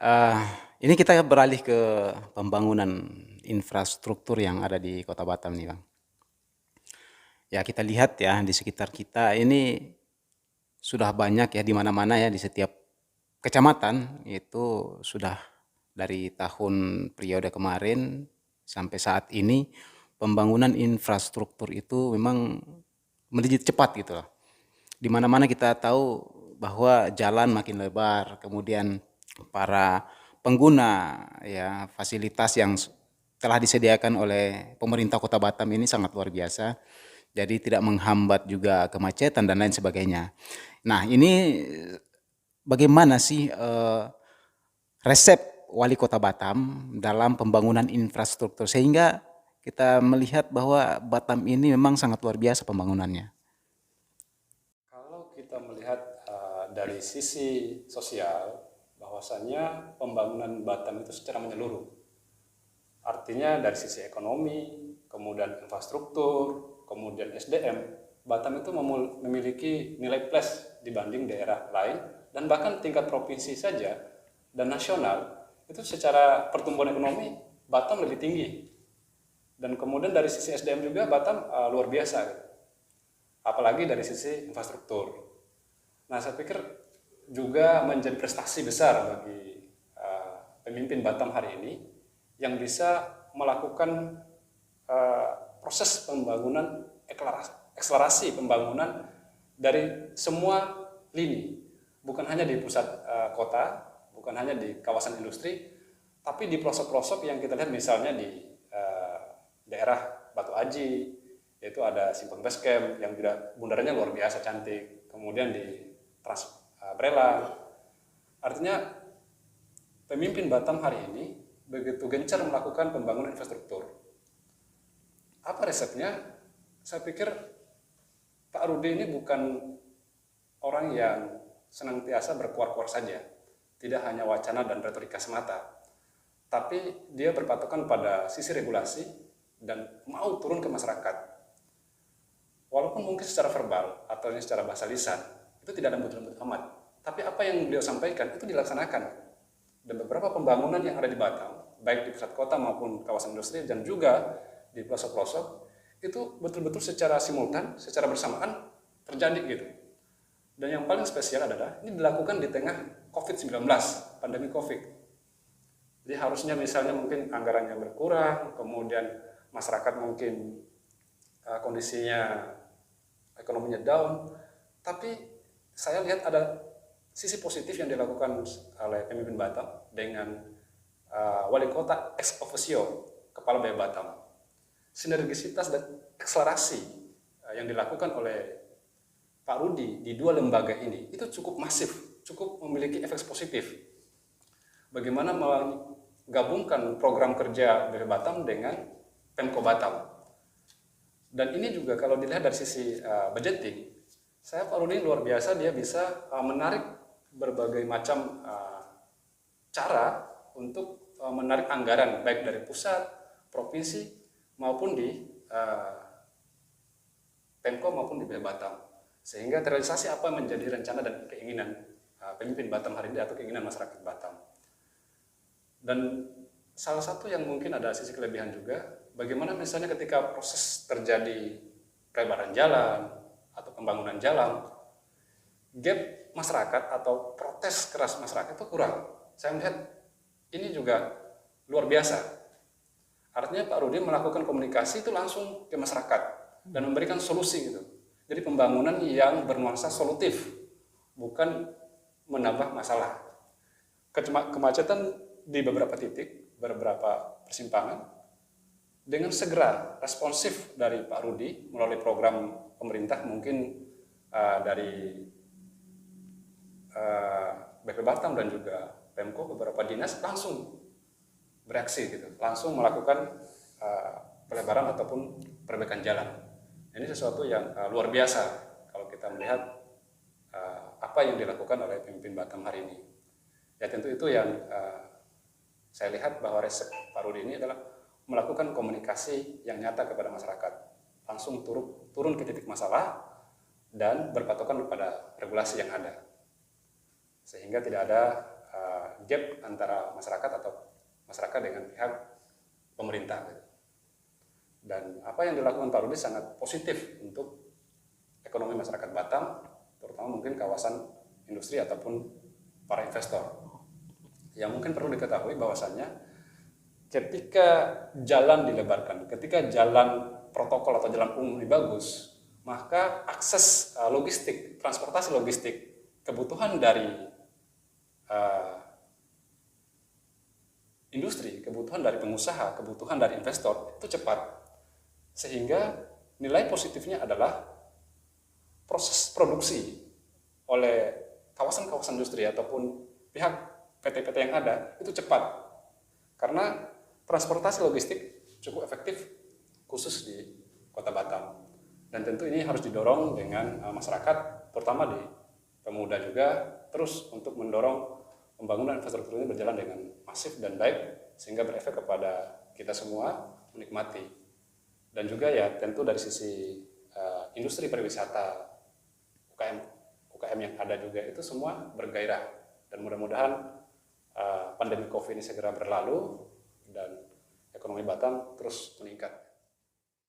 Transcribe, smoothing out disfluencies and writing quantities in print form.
Eee, ini kita beralih ke pembangunan infrastruktur yang ada di Kota Batam nih, Bang. Ya kita lihat ya di sekitar kita ini sudah banyak ya di mana-mana ya di setiap kecamatan itu sudah dari tahun periode kemarin sampai saat ini pembangunan infrastruktur itu memang melejit cepat gitu loh. Di mana-mana kita tahu bahwa jalan makin lebar, kemudian para pengguna ya fasilitas yang telah disediakan oleh pemerintah Kota Batam ini sangat luar biasa. Jadi tidak menghambat juga kemacetan dan lain sebagainya. Nah, ini bagaimana sih resep Wali Kota Batam dalam pembangunan infrastruktur sehingga kita melihat bahwa Batam ini memang sangat luar biasa pembangunannya. Kalau kita melihat dari sisi sosial, bahwasannya pembangunan Batam itu secara menyeluruh. Artinya dari sisi ekonomi, kemudian infrastruktur, kemudian SDM, Batam itu memiliki nilai plus dibanding daerah lain, dan bahkan tingkat provinsi saja dan nasional, itu secara pertumbuhan ekonomi Batam lebih tinggi. Dan kemudian dari sisi SDM juga Batam luar biasa, apalagi dari sisi infrastruktur. Nah, saya pikir juga menjadi prestasi besar bagi pemimpin Batam hari ini yang bisa melakukan uh, proses pembangunan, akselerasi pembangunan dari semua lini, bukan hanya di pusat kota, bukan hanya di kawasan industri, tapi di pelosok-pelosok yang kita lihat misalnya di daerah Batu Aji, yaitu ada Simpang Base Camp yang juga bundarannya luar biasa cantik, kemudian di Trans Brela. Artinya pemimpin Batam hari ini begitu gencar melakukan pembangunan infrastruktur. Apa resepnya? Saya pikir Pak Rudi ini bukan orang yang senantiasa berkuar-kuar saja, tidak hanya wacana dan retorika semata, tapi dia berpatokan pada sisi regulasi dan mau turun ke masyarakat. Walaupun mungkin secara verbal atau secara bahasa lisan itu tidak lembut-lembut amat, tapi apa yang beliau sampaikan itu dilaksanakan. Dan beberapa pembangunan yang ada di Batam, baik di pusat kota maupun kawasan industri dan juga di pelosok-pelosok, itu betul-betul secara simultan, secara bersamaan terjadi gitu. Dan yang paling spesial adalah ini dilakukan di tengah COVID-19, pandemi COVID. Jadi harusnya misalnya mungkin anggarannya berkurang, kemudian masyarakat mungkin kondisinya ekonominya down, tapi saya lihat ada sisi positif yang dilakukan oleh pemimpin Batam dengan wali kota ex officio kepala BEM Batam. Sinergisitas dan akselerasi yang dilakukan oleh Pak Rudi di dua lembaga ini itu cukup masif, cukup memiliki efek positif. Bagaimana menggabungkan program kerja BEM Batam dengan Pemko Batam. Dan ini juga kalau dilihat dari sisi budgeting, saya Pak Rudi luar biasa, dia bisa menarik berbagai macam cara untuk menarik anggaran baik dari pusat, provinsi maupun di Pemko maupun di Batam, sehingga terrealisasi apa menjadi rencana dan keinginan pemimpin Batam hari ini atau keinginan masyarakat Batam. Dan salah satu yang mungkin ada sisi kelebihan juga, bagaimana misalnya ketika proses terjadi pelebaran jalan atau pembangunan jalan, gap masyarakat atau protes keras masyarakat itu kurang. Saya melihat ini juga luar biasa. Artinya Pak Rudi melakukan komunikasi itu langsung ke masyarakat dan memberikan solusi gitu. Jadi pembangunan yang bernuansa solutif, bukan menambah masalah. Kemacetan di beberapa titik, beberapa persimpangan, dengan segera responsif dari Pak Rudi melalui program pemerintah mungkin dari BP Batam dan juga Pemko, beberapa dinas langsung bereaksi gitu, langsung melakukan pelebaran ataupun perbaikan jalan. Ini sesuatu yang luar biasa kalau kita melihat apa yang dilakukan oleh pemimpin Batam hari ini. Ya tentu itu yang saya lihat bahwa resep Pak Rudi ini adalah melakukan komunikasi yang nyata kepada masyarakat, langsung turun ke titik masalah dan berpatokan kepada regulasi yang ada, sehingga tidak ada gap antara masyarakat atau masyarakat dengan pihak pemerintah. Dan apa yang dilakukan Pak Rudi sangat positif untuk ekonomi masyarakat Batam, terutama mungkin kawasan industri ataupun para investor. Yang mungkin perlu diketahui bahwasannya ketika jalan dilebarkan, ketika jalan protokol atau jalan umum ini bagus, maka akses logistik, transportasi logistik, kebutuhan dari industri, kebutuhan dari pengusaha, kebutuhan dari investor itu cepat. Sehingga nilai positifnya adalah proses produksi oleh kawasan-kawasan industri ataupun pihak PT-PT yang ada itu cepat. Karena transportasi logistik cukup efektif khusus di Kota Batam. Dan tentu ini harus didorong dengan masyarakat, terutama di pemuda juga, terus untuk mendorong pembangunan infrastruktur ini berjalan dengan masif dan baik, sehingga berefek kepada kita semua menikmati. Dan juga ya tentu dari sisi industri pariwisata, UKM yang ada juga itu semua bergairah. Dan mudah-mudahan pandemi COVID ini segera berlalu dan ekonomi Batam terus meningkat.